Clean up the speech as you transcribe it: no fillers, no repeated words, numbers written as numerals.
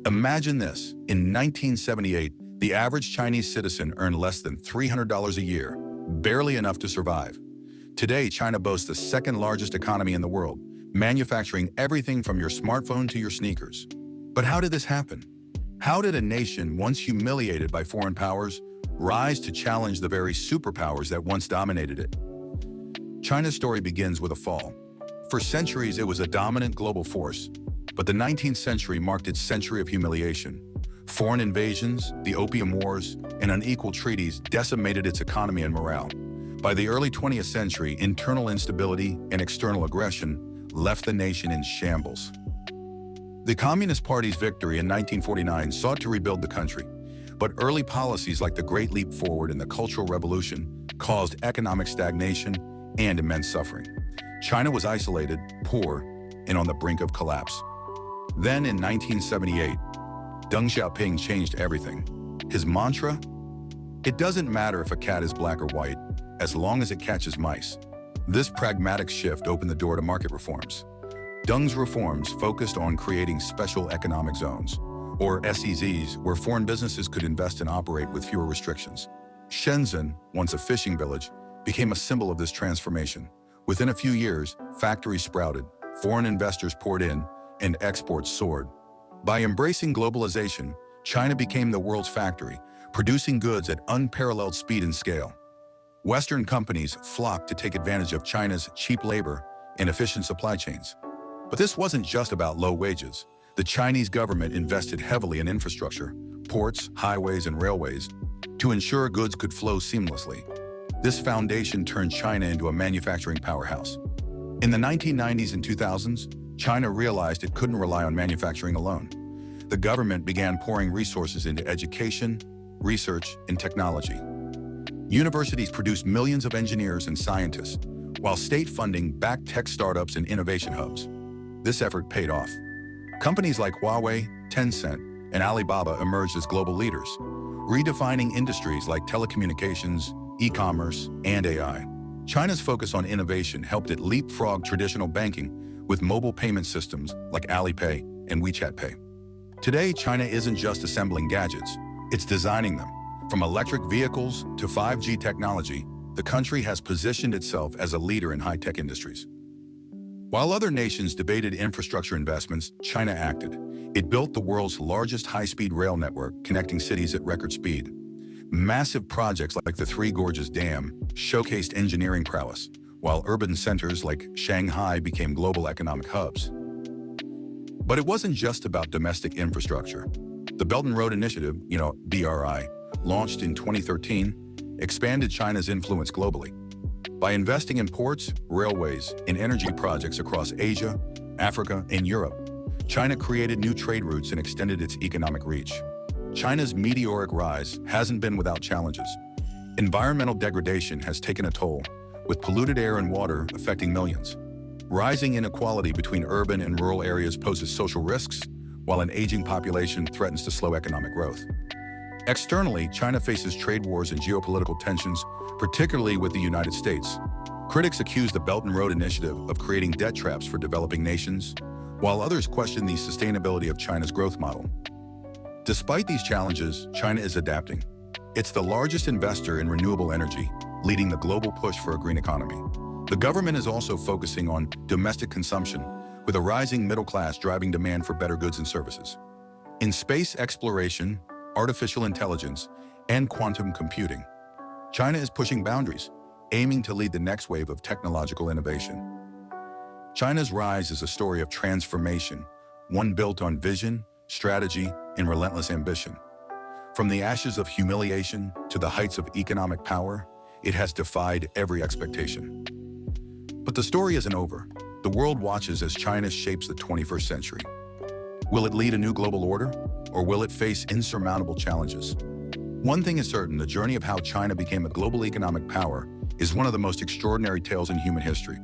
Imagine this. In 1978, the average Chinese citizen earned less than $300 a year, barely enough to survive. Today, China boasts the second largest economy in the world, manufacturing everything from your smartphone to your sneakers. But how did this happen? How did a nation once humiliated by foreign powers rise to challenge the very superpowers that once dominated it? China's story begins with a fall. For centuries, it was a dominant global force, but the 19th century marked its century of humiliation. Foreign invasions, the Opium Wars, and unequal treaties decimated its economy and morale. By the early 20th century, internal instability and external aggression left the nation in shambles. The Communist Party's victory in 1949 sought to rebuild the country, but early policies like the Great Leap Forward and the Cultural Revolution caused economic stagnation and immense suffering. China was isolated, poor, and on the brink of collapse. Then in 1978, Deng Xiaoping changed everything. His mantra? It doesn't matter if a cat is black or white, as long as it catches mice. This pragmatic shift opened the door to market reforms. Deng's reforms focused on creating special economic zones, or SEZs, where foreign businesses could invest and operate with fewer restrictions. Shenzhen, once a fishing village, became a symbol of this transformation. Within a few years, factories sprouted, foreign investors poured in, and exports soared. By embracing globalization, China became the world's factory, producing goods at unparalleled speed and scale. Western companies flocked to take advantage of China's cheap labor and efficient supply chains. But this wasn't just about low wages. The Chinese government invested heavily in infrastructure, ports, highways, and railways, to ensure goods could flow seamlessly. This foundation turned China into a manufacturing powerhouse. In the 1990s and 2000s, China realized it couldn't rely on manufacturing alone. The government began pouring resources into education, research, and technology. Universities produced millions of engineers and scientists, while state funding backed tech startups and innovation hubs. This effort paid off. Companies like Huawei, Tencent, and Alibaba emerged as global leaders, redefining industries like telecommunications, e-commerce, and AI. China's focus on innovation helped it leapfrog traditional banking with mobile payment systems like Alipay and WeChat Pay. Today, China isn't just assembling gadgets, it's designing them. From electric vehicles to 5G technology, the country has positioned itself as a leader in high-tech industries. While other nations debated infrastructure investments, China acted. It built the world's largest high-speed rail network, connecting cities at record speed. Massive projects like the Three Gorges Dam showcased engineering prowess, while urban centers like Shanghai became global economic hubs. But it wasn't just about domestic infrastructure. The Belt and Road Initiative, BRI, launched in 2013, expanded China's influence globally. By investing in ports, railways, and energy projects across Asia, Africa, and Europe, China created new trade routes and extended its economic reach. China's meteoric rise hasn't been without challenges. Environmental degradation has taken a toll, with polluted air and water affecting millions. Rising inequality between urban and rural areas poses social risks, while an aging population threatens to slow economic growth. Externally, China faces trade wars and geopolitical tensions, particularly with the United States. Critics accuse the Belt and Road Initiative of creating debt traps for developing nations, while others question the sustainability of China's growth model. Despite these challenges, China is adapting. It's the largest investor in renewable energy, leading the global push for a green economy. The government is also focusing on domestic consumption, with a rising middle class driving demand for better goods and services. In space exploration, artificial intelligence, and quantum computing, China is pushing boundaries, aiming to lead the next wave of technological innovation. China's rise is a story of transformation, one built on vision, strategy, and relentless ambition. From the ashes of humiliation to the heights of economic power, it has defied every expectation. But the story isn't over. The world watches as China shapes the 21st century. Will it lead a new global order, or will it face insurmountable challenges? One thing is certain, the journey of how China became a global economic power is one of the most extraordinary tales in human history.